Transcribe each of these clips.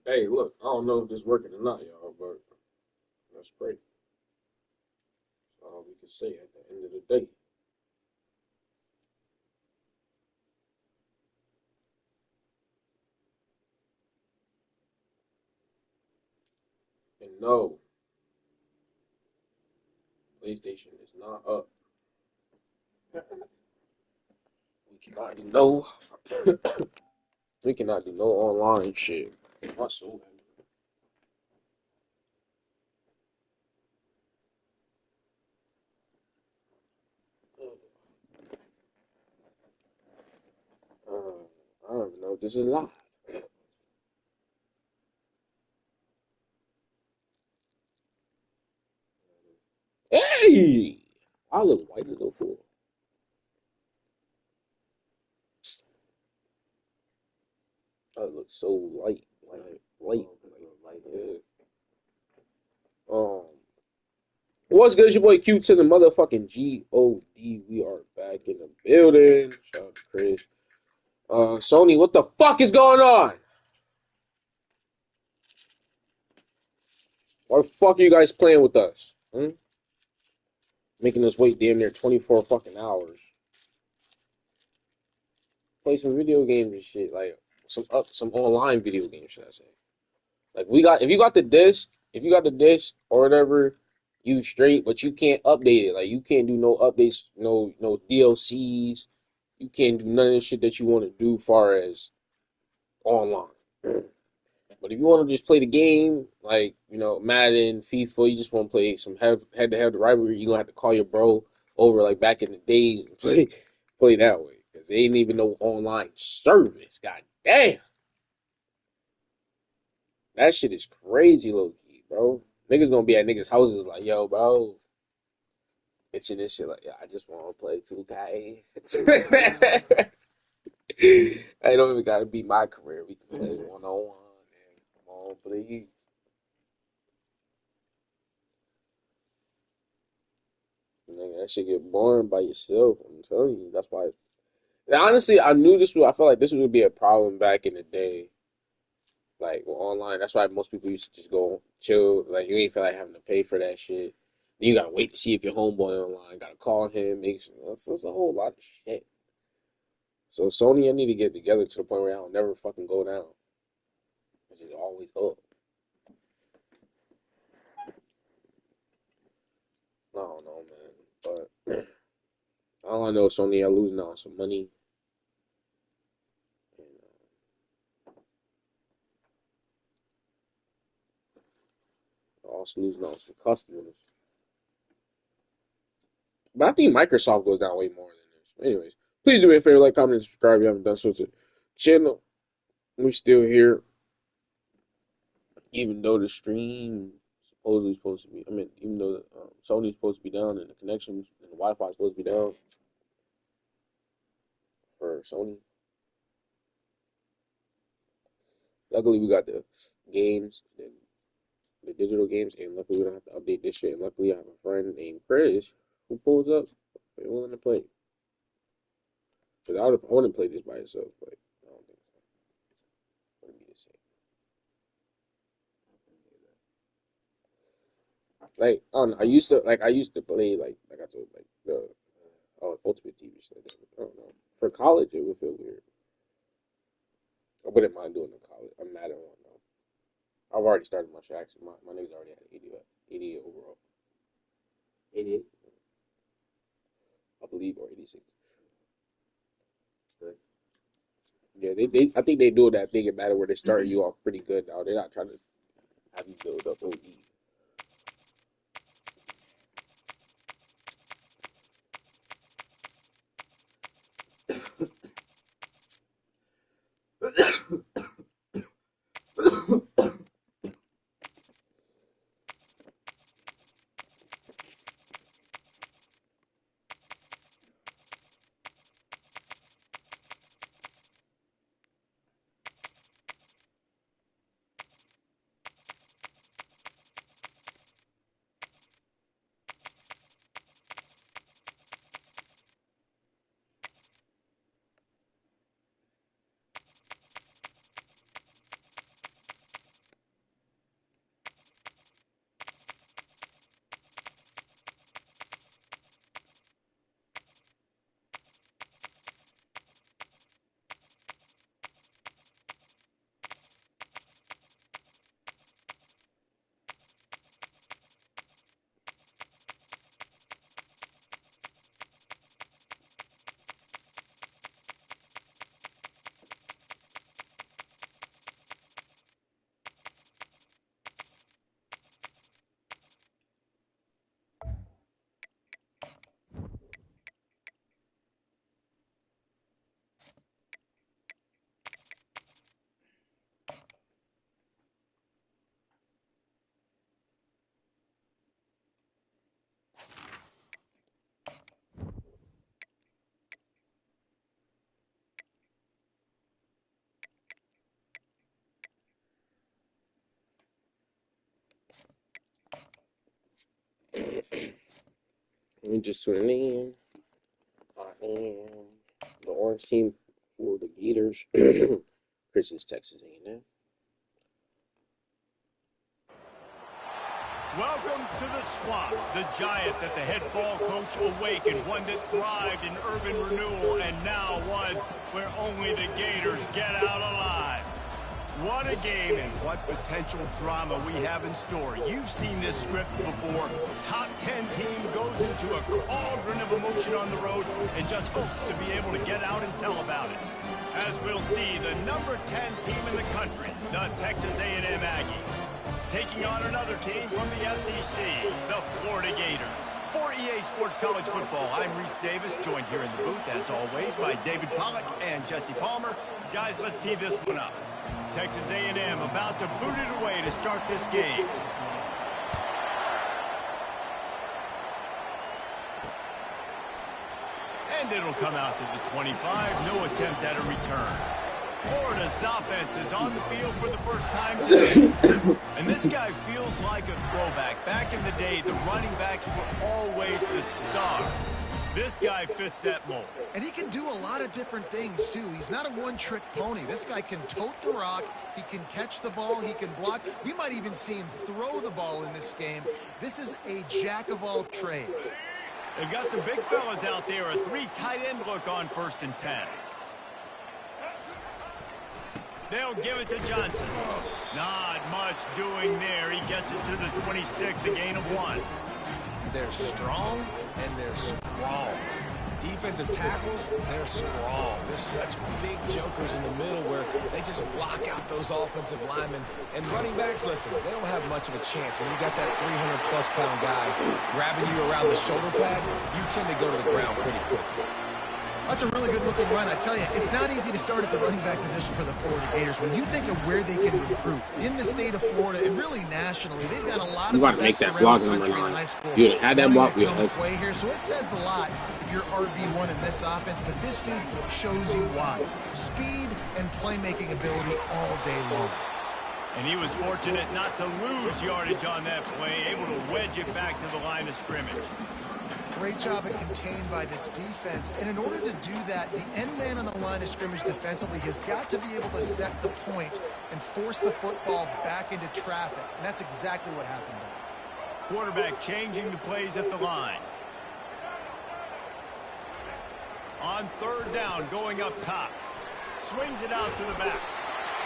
Hey, look, I don't know if this working or not, y'all, but let's pray. That's all we can say at the end of the day. And no, PlayStation is not up. We cannot do no. We cannot do no online shit. Whatsoever. I don't even know if this is live. Hey, I look white as a fool. I look so light. Yeah. Um, what's good? It's your boy Q to the motherfucking God. We are back in the building. Shout out to Chris. Sony, what the fuck is going on? Why the fuck are you guys playing with us? Hmm? Making us wait damn near 24 fucking hours. Play some video games and shit, like some online video games, should I say? Like if you got the disc or whatever, you straight, but you can't update it. Like you can't do no updates, no DLCs. You can't do none of the shit that you want to do far as online. But if you want to just play the game, like Madden, FIFA, you just want to play some head to head rivalry, you gonna have to call your bro over like back in the days and play that way because they ain't even no online service. God damn, that shit is crazy, low key, bro. Niggas gonna be at niggas houses like, yo, bro, bitching this shit like, yeah, I just want to play 2K. I don't even gotta be my career. We can play 1-on-1. Come on, please. Nigga, that shit get boring by yourself. I'm telling you. That's why. And honestly, I knew this would. I felt like this would be a problem back in the day, like online. That's why most people used to just go chill. Like you ain't feel like having to pay for that shit. Then you gotta wait to see if your homeboy online. Gotta call him. Make sure. That's a whole lot of shit. So Sony, I need to get together to the point where I'll never fucking go down. It's just always up. I don't know, man. But all I know, Sony, I losing out on some money. And, also losing out on some customers. But I think Microsoft goes down way more than this. Anyways, please do me a favor, like, comment, and subscribe if you haven't done so to the channel. We're still here, even though the stream supposedly supposed to be. I mean, even though Sony's supposed to be down and the connections and the Wi-Fi is supposed to be down for Sony. Luckily, we got the games, the digital games, and luckily we don't have to update this shit. And luckily, I have a friend named Chris who pulls up and willing to play. Because I wouldn't play this by itself. Like, I don't think so. Wouldn't be the same. Like, I don't know. I used to play like I told like the Ultimate TV show. I don't know. For college, it would feel weird. I wouldn't mind doing it in college. I'm mad at one though. I've already started my tracks. My niggas already had 88 overall. 88, I believe, or 86. Good. Yeah, I think they do that thing in matter where they start you off pretty good now. They're not trying to have you build up OD. I'm just tuning in. I am the orange team for the Gators. Chris is Texas A&M. Welcome to the Swamp, the giant that the head ball coach awakened, one that thrived in urban renewal, and now one where only the Gators get out alive. What a game and what potential drama we have in store. You've seen this script before. Top 10 team goes into a cauldron of emotion on the road and just hopes to be able to get out and tell about it. As we'll see, the number 10 team in the country, the Texas A&M Aggies, taking on another team from the SEC, the Florida Gators. For EA Sports College Football, I'm Reese Davis, joined here in the booth, as always, by David Pollack and Jesse Palmer. Guys, let's tee this one up. Texas A&M about to boot it away to start this game. And it'll come out to the 25. No attempt at a return. Florida's offense is on the field for the first time today. And this guy feels like a throwback. Back in the day, the running backs were always the stars. This guy fits that mold. And he can do a lot of different things, too. He's not a one-trick pony. This guy can tote the rock. He can catch the ball. He can block. We might even see him throw the ball in this game. This is a jack of all trades. They've got the big fellas out there. A 3 tight end look on 1st and 10. They'll give it to Johnson. Not much doing there. He gets it to the 26, a gain of 1. They're strong and they're strong. Defensive tackles, they're strong. There's such big jokers in the middle where they just block out those offensive linemen. And running backs, listen, they don't have much of a chance. When you got that 300-plus pound guy grabbing you around the shoulder pad, you tend to go to the ground pretty quickly. That's a really good-looking run. I tell you, it's not easy to start at the running back position for the Florida Gators. When you think of where they can recruit in the state of Florida and really nationally, they've got a lot of the best around the country in high school. You had that block. Play here, so it says a lot if you're RB1 in this offense. But this dude shows you why: speed and playmaking ability all day long. And he was fortunate not to lose yardage on that play, able to wedge it back to the line of scrimmage. Great job at contained by this defense. And in order to do that, the end man on the line of scrimmage defensively has got to be able to set the point and force the football back into traffic. And that's exactly what happened there. Quarterback changing the plays at the line. On 3rd down, going up top. Swings it out to the back.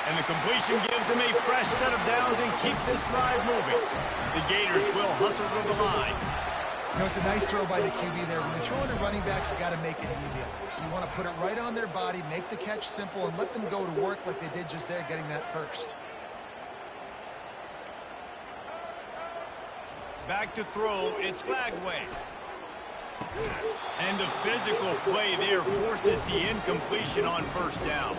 And the completion gives him a fresh set of downs and keeps this drive moving. The Gators will hustle to the line. You know, it's a nice throw by the QB there. When you're throwing to running backs, you got to make it easy on them. So you want to put it right on their body, make the catch simple, and let them go to work like they did just there, getting that first. Back to throw, it's Bagway. And the physical play there forces the incompletion on 1st down.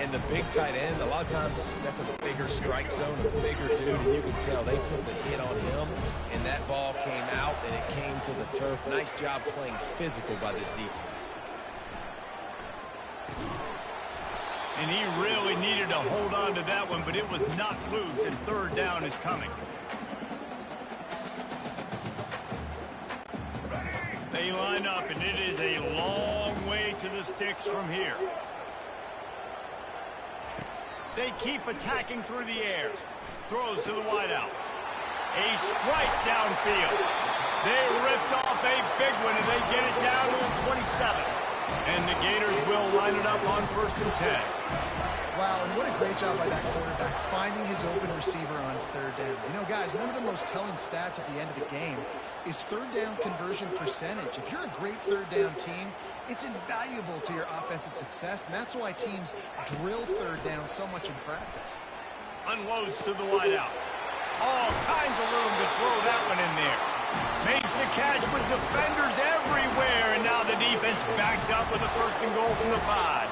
And the big tight end, a lot of times that's a bigger strike zone, a bigger dude, and you can tell they put the hit on him, and that ball came out, and it came to the turf. Nice job playing physical by this defense. And he really needed to hold on to that one, but it was knocked loose, and 3rd down is coming. They line up, and it is a long way to the sticks from here. They keep attacking through the air. Throws to the wideout. A strike downfield. They ripped off a big one, and they get it down to the 27. And the Gators will line it up on 1st and 10. Wow, and what a great job by that quarterback, finding his open receiver on 3rd down. You know, guys, one of the most telling stats at the end of the game is 3rd down conversion percentage. If you're a great 3rd down team, it's invaluable to your offensive success, and that's why teams drill 3rd down so much in practice. Unloads to the wideout. All kinds of room to throw that one in there. Makes the catch with defenders everywhere, and now the defense backed up with a 1st and goal from the 5.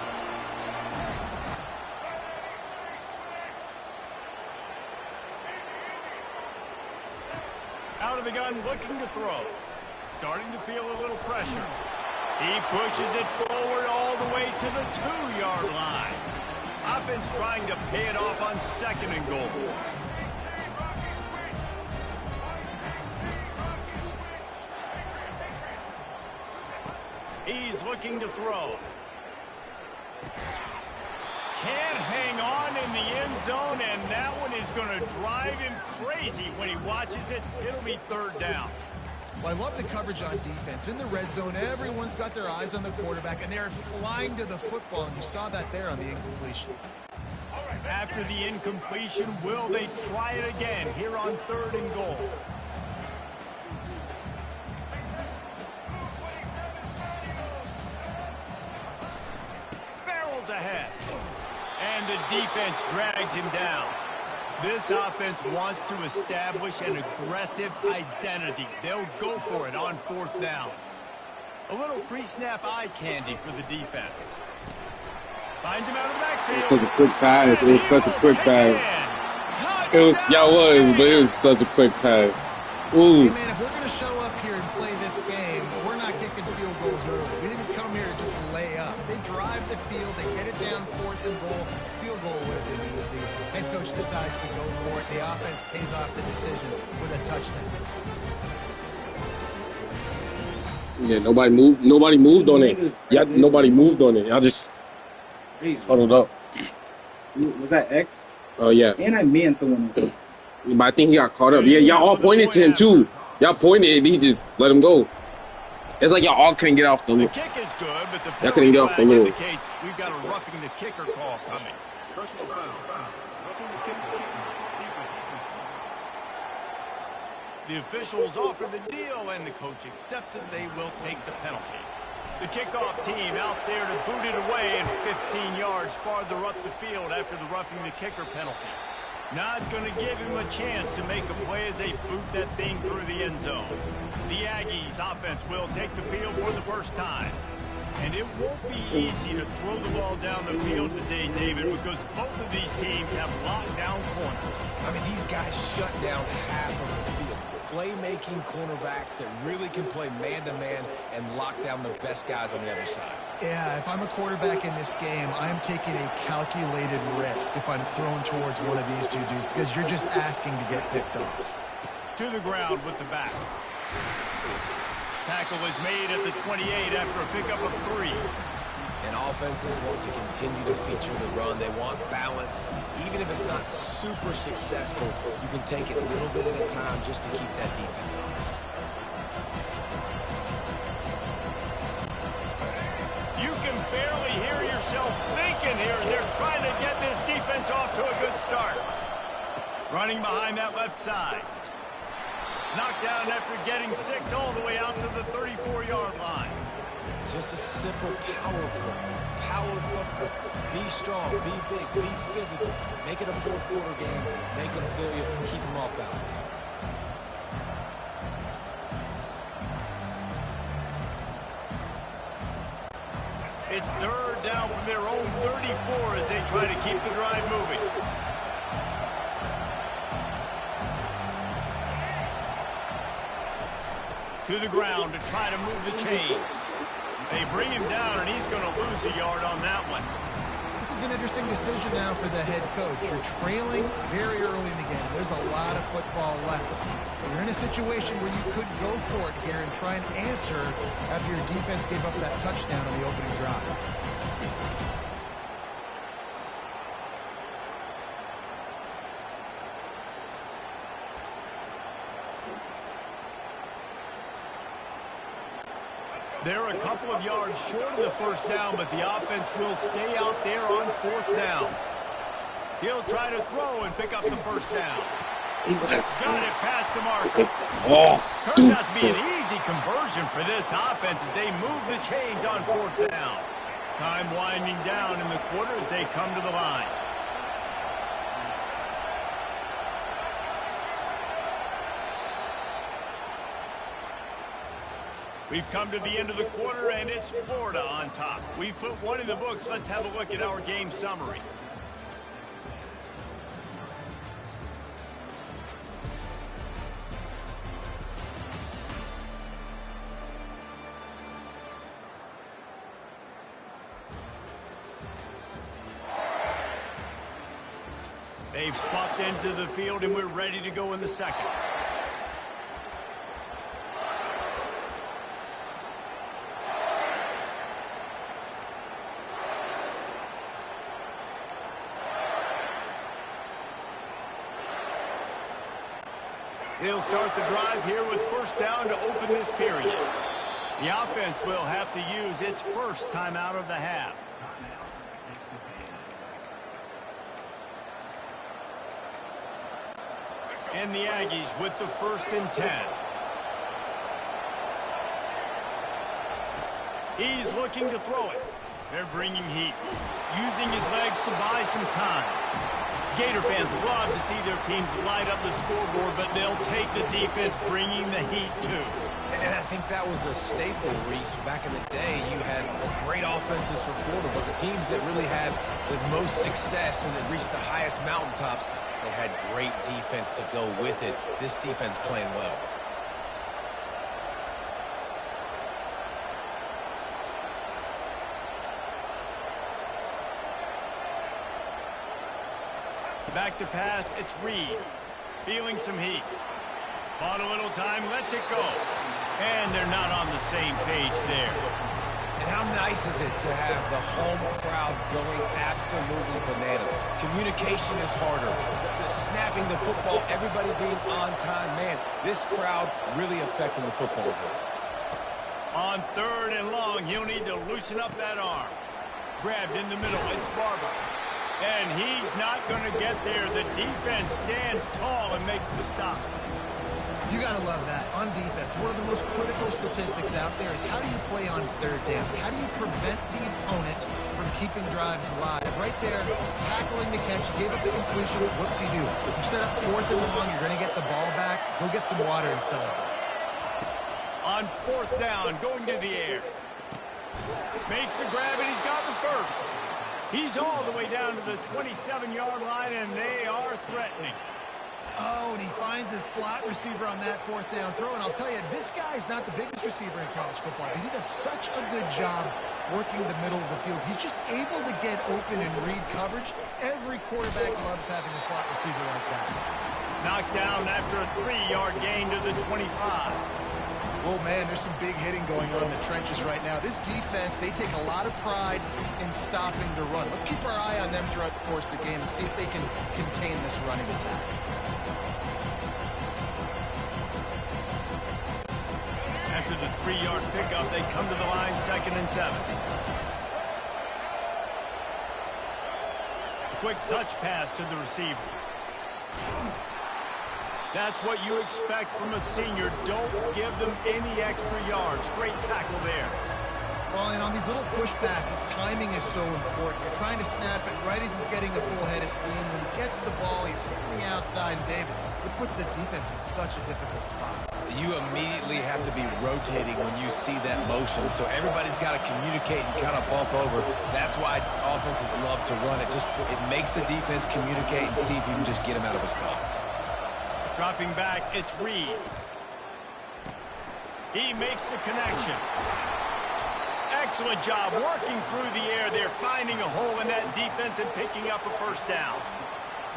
Out of the gun, looking to throw. Starting to feel a little pressure. He pushes it forward all the way to the 2-yard line. Offense trying to pay it off on 2nd and goal. is looking to throw. Can't hang on in the end zone, and that one is going to drive him crazy when he watches it. It'll be third down. Well, I love the coverage on defense. In the red zone, everyone's got their eyes on the quarterback, and they're flying to the football, and you saw that there on the incompletion. After the incompletion, will they try it again here on 3rd and goal? Barrels ahead. And the defense drags him down. This offense wants to establish an aggressive identity. They'll go for it on 4th down. A little pre-snap eye candy for the defense. Finds him out of the backfield. It was such a quick pass. It was such a quick pass. It was, y'all was, but it was such a quick pass. Ooh. Hey, man, if we're going to show up here and play this game, we're not kicking field goals early. We didn't come here to just lay up. They drive the field. They get it down 4th and goal. Field goal would have been easy. Head coach decides to go for it. The offense pays off the decision with a touchdown. Yeah, nobody moved. Nobody moved on it. Yeah, nobody moved on it. Y'all just huddled up. Was that X? Oh yeah. And I man someone. But I think he got caught up. Yeah, y'all all pointed to him too. Y'all pointed, he just let him go. It's like y'all all couldn't get off the The loop. kick is good, but the Y'all couldn't get off the flag move. indicates we've got a roughing the kicker call coming. Personal foul. Roughing the kicker. The officials offer the deal, and the coach accepts it. They will take the penalty. The kickoff team out there to boot it away and 15 yards farther up the field after the roughing the kicker penalty. Not going to give him a chance to make a play as they boot that thing through the end zone. The Aggies offense will take the field for the first time. And it won't be easy to throw the ball down the field today, David, because both of these teams have locked down corners. I mean, these guys shut down half of the field. Playmaking cornerbacks that really can play man-to-man and lock down the best guys on the other side. Yeah, if I'm a quarterback in this game, I'm taking a calculated risk if I'm thrown towards one of these two dudes because you're just asking to get picked off. To the ground with the back. Tackle is made at the 28 after a pickup of 3. And offenses want to continue to feature the run. They want balance. Even if it's not super successful, you can take it a little bit at a time just to keep that defense honest. You can barely hear yourself thinking here. They're trying to get this defense off to a good start. Running behind that left side. Knocked down after getting 6 all the way out to the 34-yard line. Just a simple power play. Power football. Be strong, be big, be physical. Make it a fourth quarter game. Make them feel you. Keep them off balance. It's 3rd down from their own 34 as they try to keep the drive moving. To the ground to try to move the chains. They bring him down, and he's going to lose a yard on that one. This is an interesting decision now for the head coach. You're trailing very early in the game. There's a lot of football left. You're in a situation where you could go for it here and try and answer after your defense gave up that touchdown on the opening drive. They're a couple of yards short of the first down, but the offense will stay out there on 4th down. He'll try to throw and pick up the first down. Got it past the marker. Turns out to be an easy conversion for this offense as they move the chains on 4th down. Time winding down in the quarter as they come to the line. We've come to the end of the quarter, and it's Florida on top. We've put one in the books. Let's have a look at our game summary. They've swapped ends of the field, and we're ready to go in the second. They'll start the drive here with first down to open this period. The offense will have to use its first timeout of the half. And the Aggies with the 1st and 10. He's looking to throw it. They're bringing heat, using his legs to buy some time. Gator fans love to see their teams light up the scoreboard, but they'll take the defense bringing the heat too. And I think that was a staple, Reese. Back in the day, you had great offenses for Florida, but the teams that really had the most success and that reached the highest mountaintops, they had great defense to go with it. This defense playing well. Back to pass, it's Reed. Feeling some heat. Bought a little time, lets it go. And they're not on the same page there. And how nice is it to have the home crowd going absolutely bananas? Communication is harder. The snapping the football, everybody being on time. Man, this crowd really affecting the football game. On 3rd and long, he'll need to loosen up that arm. Grabbed in the middle, it's Barber. And he's not going to get there. The defense stands tall and makes the stop. You got to love that. On defense, one of the most critical statistics out there is how do you play on 3rd down? How do you prevent the opponent from keeping drives alive? Right there, tackling the catch, gave up the completion. What do? You set up 4th and long, you're going to get the ball back. Go get some water and celebrate. On 4th down, going to the air. Makes the grab, and he's got the first. He's all the way down to the 27-yard line, and they are threatening. Oh, and he finds his slot receiver on that 4th down throw. And I'll tell you, this guy's not the biggest receiver in college football, but he does such a good job working the middle of the field. He's just able to get open and read coverage. Every quarterback loves having a slot receiver like that. Knocked down after a 3-yard gain to the 25. Oh, man, there's some big hitting going on in the trenches right now. This defense, they take a lot of pride in stopping the run. Let's keep our eye on them throughout the course of the game and see if they can contain this running attack. After the 3-yard pickup, they come to the line 2nd and 7. Quick touch pass to the receiver. That's what you expect from a senior. Don't give them any extra yards. Great tackle there. Well, and on these little push passes, timing is so important. You're trying to snap it right as he's getting a full head of steam. When he gets the ball, he's hitting the outside, and David, it puts the defense in such a difficult spot. You immediately have to be rotating when you see that motion, so everybody's got to communicate and kind of bump over. That's why offenses love to run it. It makes the defense communicate and see if you can just get him out of a spot. Dropping back, it's Reed. He makes the connection. Excellent job working through the air there, finding a hole in that defense and picking up a first down.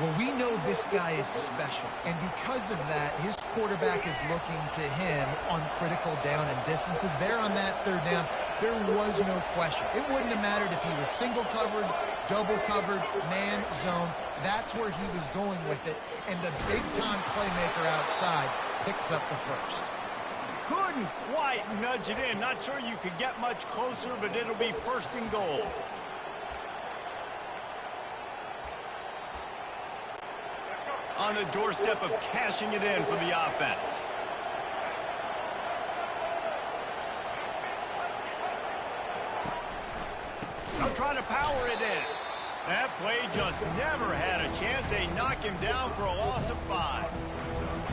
Well, we know this guy is special, and because of that, his quarterback is looking to him on critical down and distances. There on that 3rd down, there was no question. It wouldn't have mattered if he was single covered, double covered, man, zone. That's where he was going with it, and the big-time playmaker outside picks up the first. Couldn't quite nudge it in. Not sure you could get much closer, but it'll be 1st and goal. On the doorstep of cashing it in for the offense. I'm trying to power it in. That play just never had a chance. They knock him down for a loss of 5.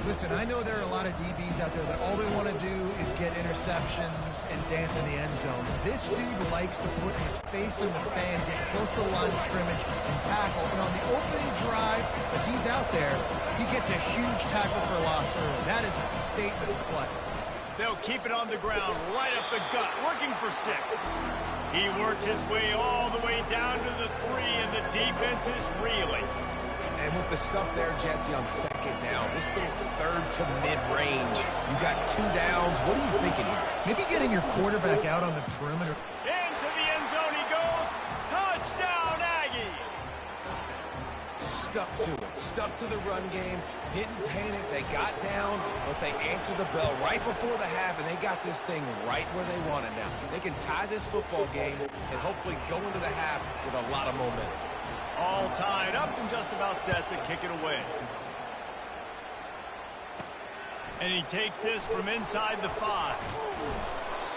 Listen, I know there are a lot of DBs out there that all they want to do is get interceptions and dance in the end zone. This dude likes to put his face in the fan, get close to the line of scrimmage, and tackle. And on the opening drive, if he's out there, he gets a huge tackle for loss early. That is a statement play. They'll keep it on the ground, right up the gut, looking for 6. He works his way all the way down to the 3, and the defense is reeling. And with the stuff there, Jesse, on 2nd down, this little 3rd to mid-range, you got 2 downs. What are you thinking here? Maybe getting your quarterback out on the perimeter. Into the end zone he goes. Touchdown, Aggie. stuck to it, stuck to the run game, didn't panic. They got down, but they answered the bell right before the half, and they got this thing right where they want it now. They can tie this football game and hopefully go into the half with a lot of momentum. All tied up and just about set to kick it away. And he takes this from inside the 5.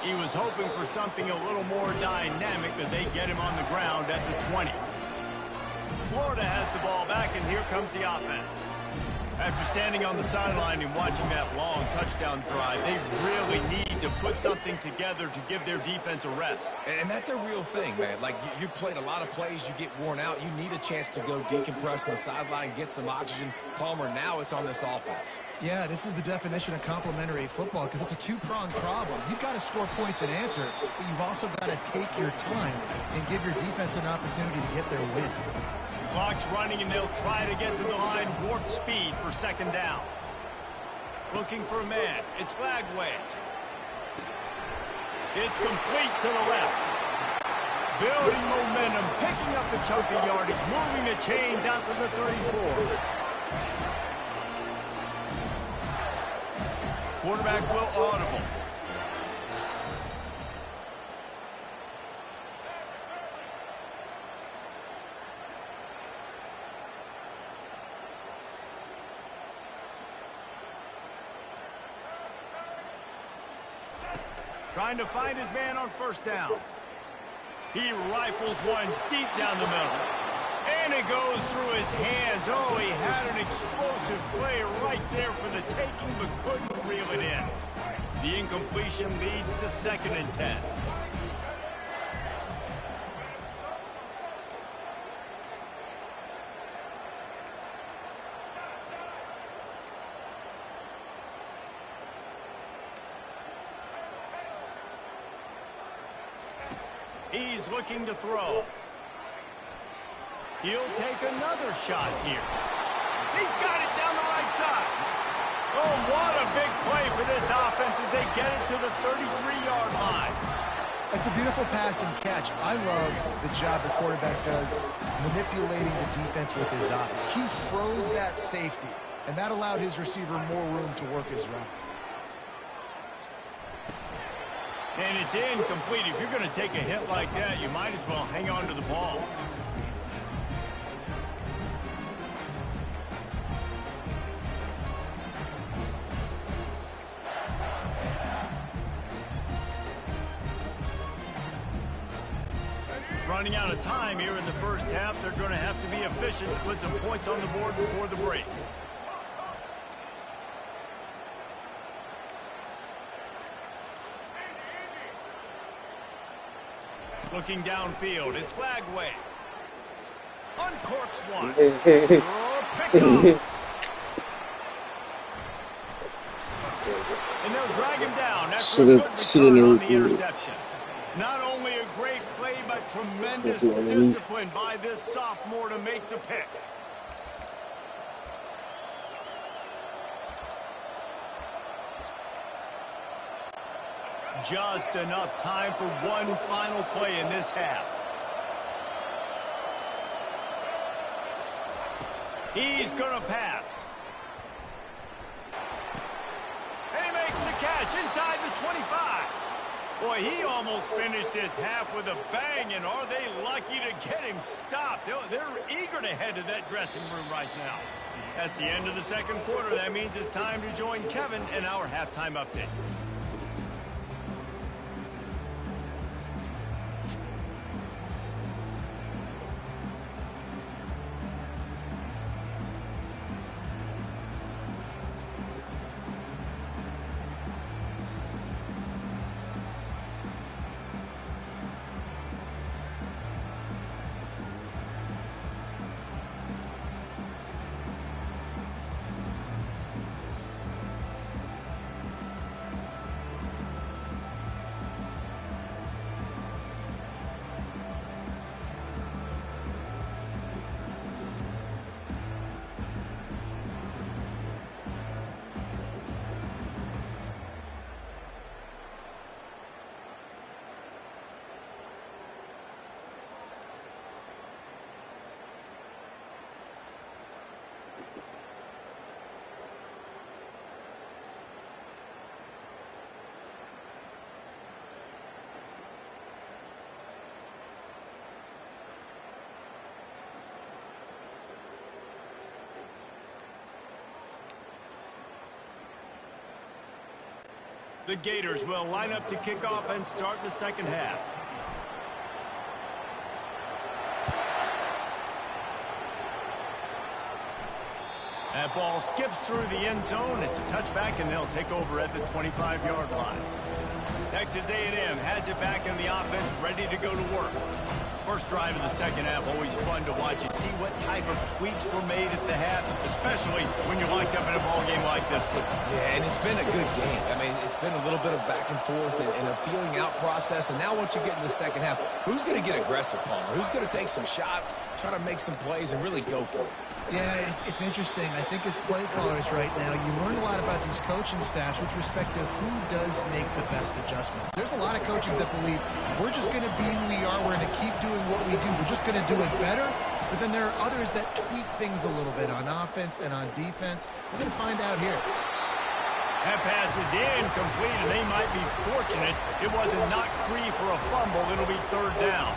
He was hoping for something a little more dynamic, but they get him on the ground at the 20. Florida has the ball back, and here comes the offense. After standing on the sideline and watching that long touchdown drive, they really need to put something together to give their defense a rest. And that's a real thing, man. Like, you played a lot of plays, you get worn out, you need a chance to go decompress on the sideline, get some oxygen. Palmer, now it's on this offense. Yeah, this is the definition of complementary football because it's a two-pronged problem. You've got to score points and answer, but you've also got to take your time and give your defense an opportunity to get their win. Clock's running, and they'll try to get to the line warp speed for second down. Looking for a man. It's Flagway. It's complete to the left. Building momentum, picking up the chunk of yardage, moving the chains out to the 34. Quarterback will audible. Trying to find his man on first down. He rifles one deep down the middle. And it goes through his hands. Oh, he had an explosive play right there for the taking, but couldn't reel it in. The incompletion leads to 2nd and 10. He's looking to throw. He'll take another shot here. He's got it down the right side. Oh, what a big play for this offense as they get it to the 33-yard line. It's a beautiful pass and catch. I love the job the quarterback does manipulating the defense with his eyes. He froze that safety, and that allowed his receiver more room to work his route. And it's incomplete. If you're going to take a hit like that, you might as well hang on to the ball. Running out of time here in the first half. They're going to have to be efficient to put some points on the board before the break. Looking downfield, it's Flagway. Uncorks one. Oh, picked up. And they'll drag him down after a good return on the interception. Not only a great play, but tremendous discipline by this sophomore to make the pick. Just enough time for one final play in this half. He's going to pass. And he makes the catch inside the 25. Boy, he almost finished his half with a bang, and are they lucky to get him stopped? They're eager to head to that dressing room right now. That's the end of the second quarter. That means it's time to join Kevin in our halftime update. The Gators will line up to kick off and start the second half. That ball skips through the end zone. It's a touchback, and they'll take over at the 25-yard line. Texas A&M has it back in the offense, ready to go to work. First drive of the second half, always fun to watch. You see what type of tweaks were made at the half, especially when you're locked up in a ball game like this. Yeah, and it's been a good game. I mean, it's been a little bit of back and forth and a feeling out process. And now once you get in the second half, who's going to get aggressive, Palmer? Who's going to take some shots, try to make some plays, and really go for it? Yeah, it's interesting. I think as play callers right now, you learn a lot about these coaching staffs with respect to who does make the best adjustments. There's a lot of coaches that believe we're just going to be who we are. We're going to keep doing what we do. We're just going to do it better. But then there are others that tweak things a little bit on offense and on defense. We're going to find out here. That pass is incomplete, and they might be fortunate it wasn't knocked free for a fumble. It'll be third down.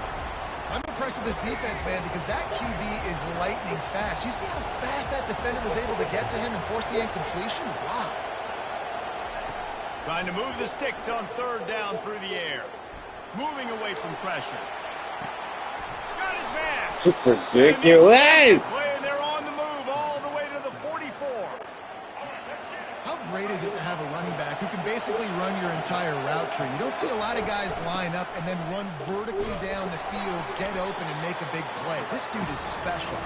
I'm impressed with this defense, man, because that QB is lightning fast. You see how fast that defender was able to get to him and force the incompletion? Wow. Trying to move the sticks on third down through the air. Moving away from pressure. Got his man. It's ridiculous. And they're on the move all the way to the 44. How great is it to have a running back who can basically run your entire route tree? You don't see a lot of guys line up and then run vertically down the field, get open, and make a big play. This dude is special.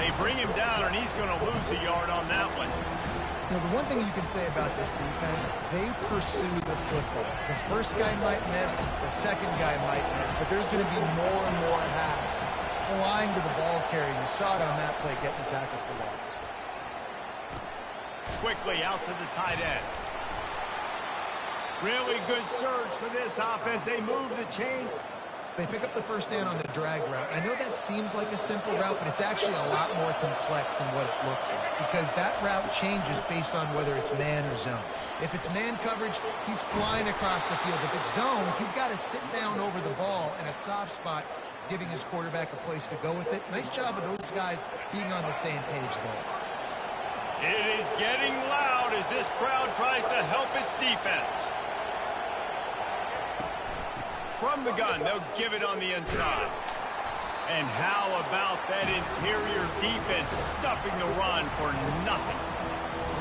They bring him down, and he's going to lose a yard on that one. You know, the one thing you can say about this defense, they pursue the football. The first guy might miss, the second guy might miss, but there's going to be more and more hats flying to the ball carrier. You saw it on that play, getting the tackle for loss. Quickly out to the tight end. Really good surge for this offense. They move the chain. They pick up the first down on the drag route. I know that seems like a simple route, but it's actually a lot more complex than what it looks like, because that route changes based on whether it's man or zone. If it's man coverage, he's flying across the field. If it's zone, he's got to sit down over the ball in a soft spot, giving his quarterback a place to go with it. Nice job of those guys being on the same page there. It is getting loud as this crowd tries to help its defense. From the gun, they'll give it on the inside. And how about that interior defense stuffing the run for nothing?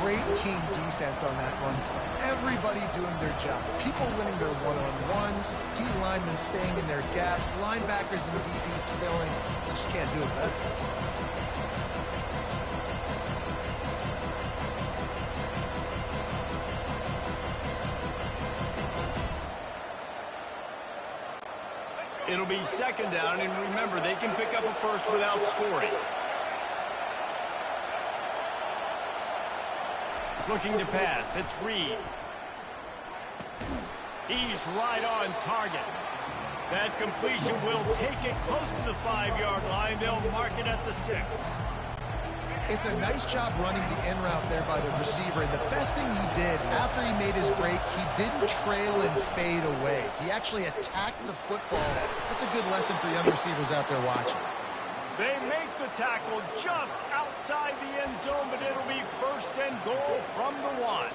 Great team defense on that run play. Everybody doing their job. People winning their one-on-ones, D linemen staying in their gaps, linebackers and DBs filling. You just can't do it better. It'll be second down, and remember, they can pick up a first without scoring. Looking to pass, it's Reed. He's right on target. That completion will take it close to the 5-yard line. They'll mark it at the 6. It's a nice job running the in route there by the receiver. And the best thing he did after he made his break, he didn't trail and fade away. He actually attacked the football. That's a good lesson for young receivers out there watching. They make the tackle just outside the end zone, but it'll be first and goal from the 1.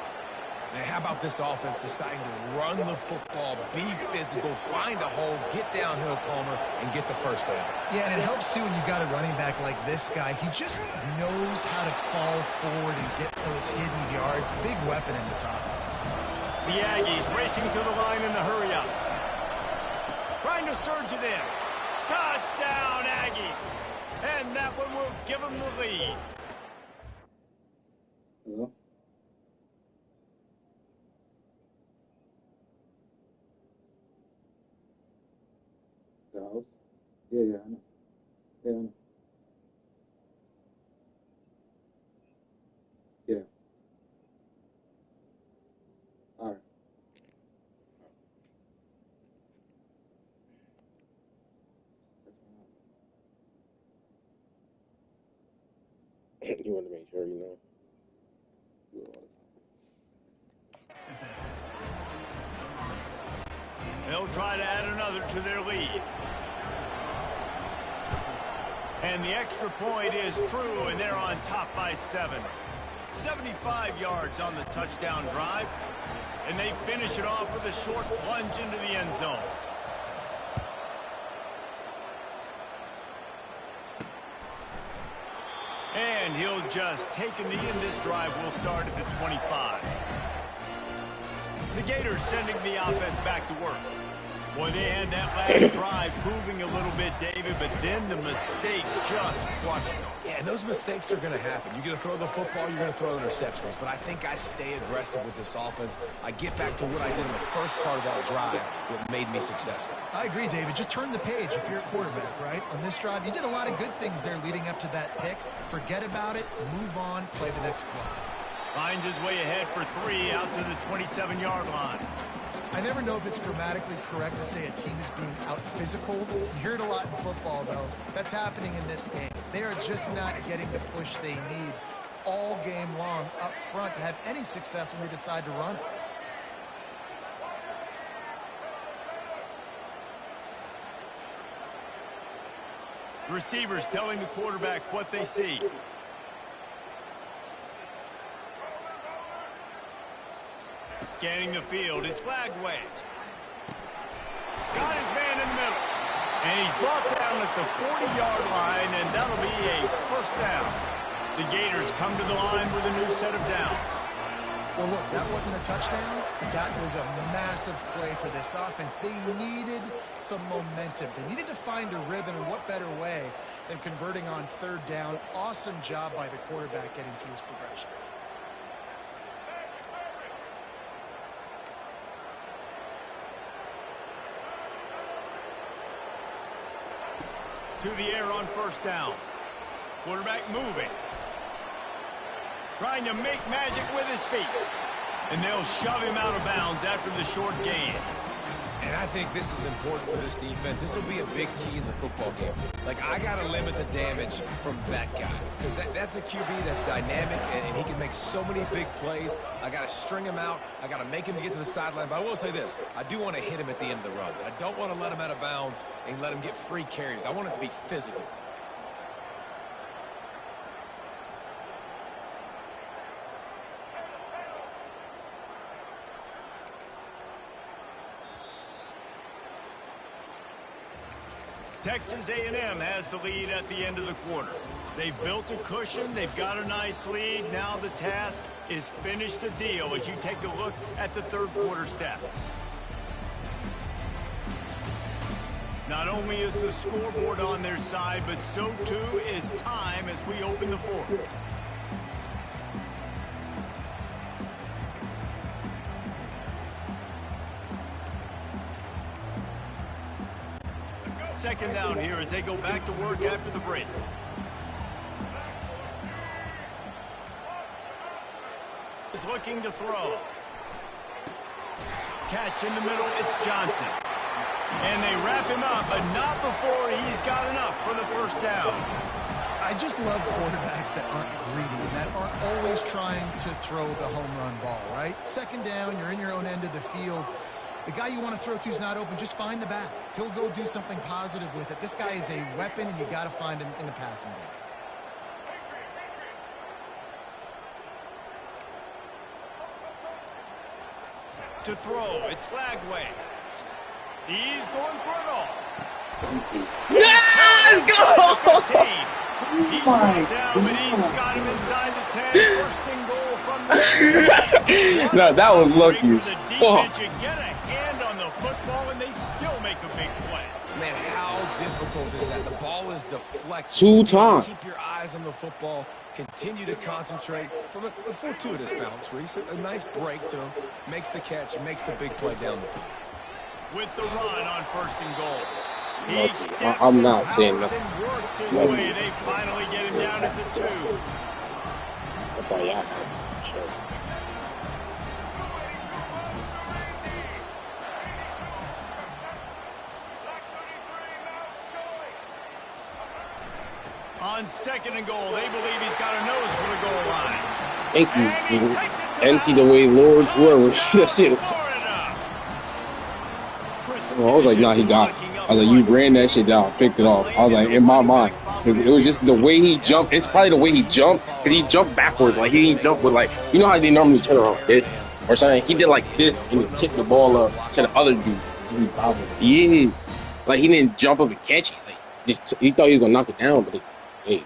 Now, how about this offense deciding to run the football, be physical, find a hole, get downhill, Palmer, and get the first down? Yeah, and it helps, too, when you've got a running back like this guy. He just knows how to fall forward and get those hidden yards. Big weapon in this offense. The Aggies racing to the line in the hurry-up. Trying to surge it in. Touchdown, Aggies. And that one will give them the lead. Hello? The house? Yeah, I know. Yeah, I know. Yeah. All right. You want to make sure you know. Do it all the time. They'll try to add another to their lead. And the extra point is true, and they're on top by 7. 75 yards on the touchdown drive. And they finish it off with a short plunge into the end zone. And he'll just take a knee, and this drive will start at the 25. The Gators sending the offense back to work. Boy, they had that last drive moving a little bit, David, but then the mistake just crushed them. Yeah, and those mistakes are going to happen. You're going to throw the football, you're going to throw interceptions. But I think I stay aggressive with this offense. I get back to what I did in the first part of that drive that made me successful. I agree, David. Just turn the page if you're a quarterback, right? On this drive, you did a lot of good things there leading up to that pick. Forget about it, move on, play the next play. Finds his way ahead for 3 out to the 27-yard line. I never know if it's grammatically correct to say a team is being out-physical. You hear it a lot in football, though. That's happening in this game. They are just not getting the push they need all game long up front to have any success when they decide to run it. Receivers telling the quarterback what they see. Scanning the field, it's Qdagod. Got his man in the middle. And he's brought down at the 40-yard line, and that'll be a first down. The Gators come to the line with a new set of downs. Well, look, that wasn't a touchdown. That was a massive play for this offense. They needed some momentum. They needed to find a rhythm, and what better way than converting on third down. Awesome job by the quarterback getting through his progression. To the air on first down. Quarterback moving. Trying to make magic with his feet. And they'll shove him out of bounds after the short gain. And I think this is important for this defense. This will be a big key in the football game. Like, I got to limit the damage from that guy. Because that's a QB that's dynamic, and he can make so many big plays. I got to string him out. I got to make him get to the sideline. But I will say this. I do want to hit him at the end of the runs. I don't want to let him out of bounds and let him get free carries. I want it to be physical. Texas A&M has the lead at the end of the quarter. They've built a cushion. They've got a nice lead. Now the task is finish the deal as you take a look at the third quarter stats. Not only is the scoreboard on their side, but so too is time as we open the fourth. Second down here as they go back to work after the break. Is looking to throw. Catch in the middle, it's Johnson. And they wrap him up, but not before he's got enough for the first down. I just love quarterbacks that aren't greedy and that aren't always trying to throw the home run ball, right? Second down, you're in your own end of the field. The guy you want to throw to is not open. Just find the back. He'll go do something positive with it. This guy is a weapon, and you got to find him in the passing game. To throw, it's Qdagod. He's going for it all. Let's go! He's brought down, but he's got him inside the 10. First and goal from the No, that was lucky. Fuck. You get a hand on the football, and they still make a big play. Man, how difficult is that? The ball is deflected. 2 times. Keep your eyes on the football. Continue to concentrate. From a fortuitous bounce, Reese. A nice break to him. Makes the catch, makes the big play down the field. With the run on first and goal. I'm not saying nothing. Works his way. They finally get him down at the 2. Sure. On second and goal, they believe he's got a nose for the goal line. Thank you, NCAA Lords. Whoever that shit. I was like, nah, he got it. I was like, you ran that shit down, picked it off. I was like, in my mind, it was just the way he jumped. It's probably the way he jumped, because he jumped backwards. Like, he didn't jump with, like, you know how they normally turn around, bitch. or something. He did like this and he tipped the ball up to the other dude. Yeah, like he didn't jump up and catch it. Like he thought he was gonna knock it down, but hey,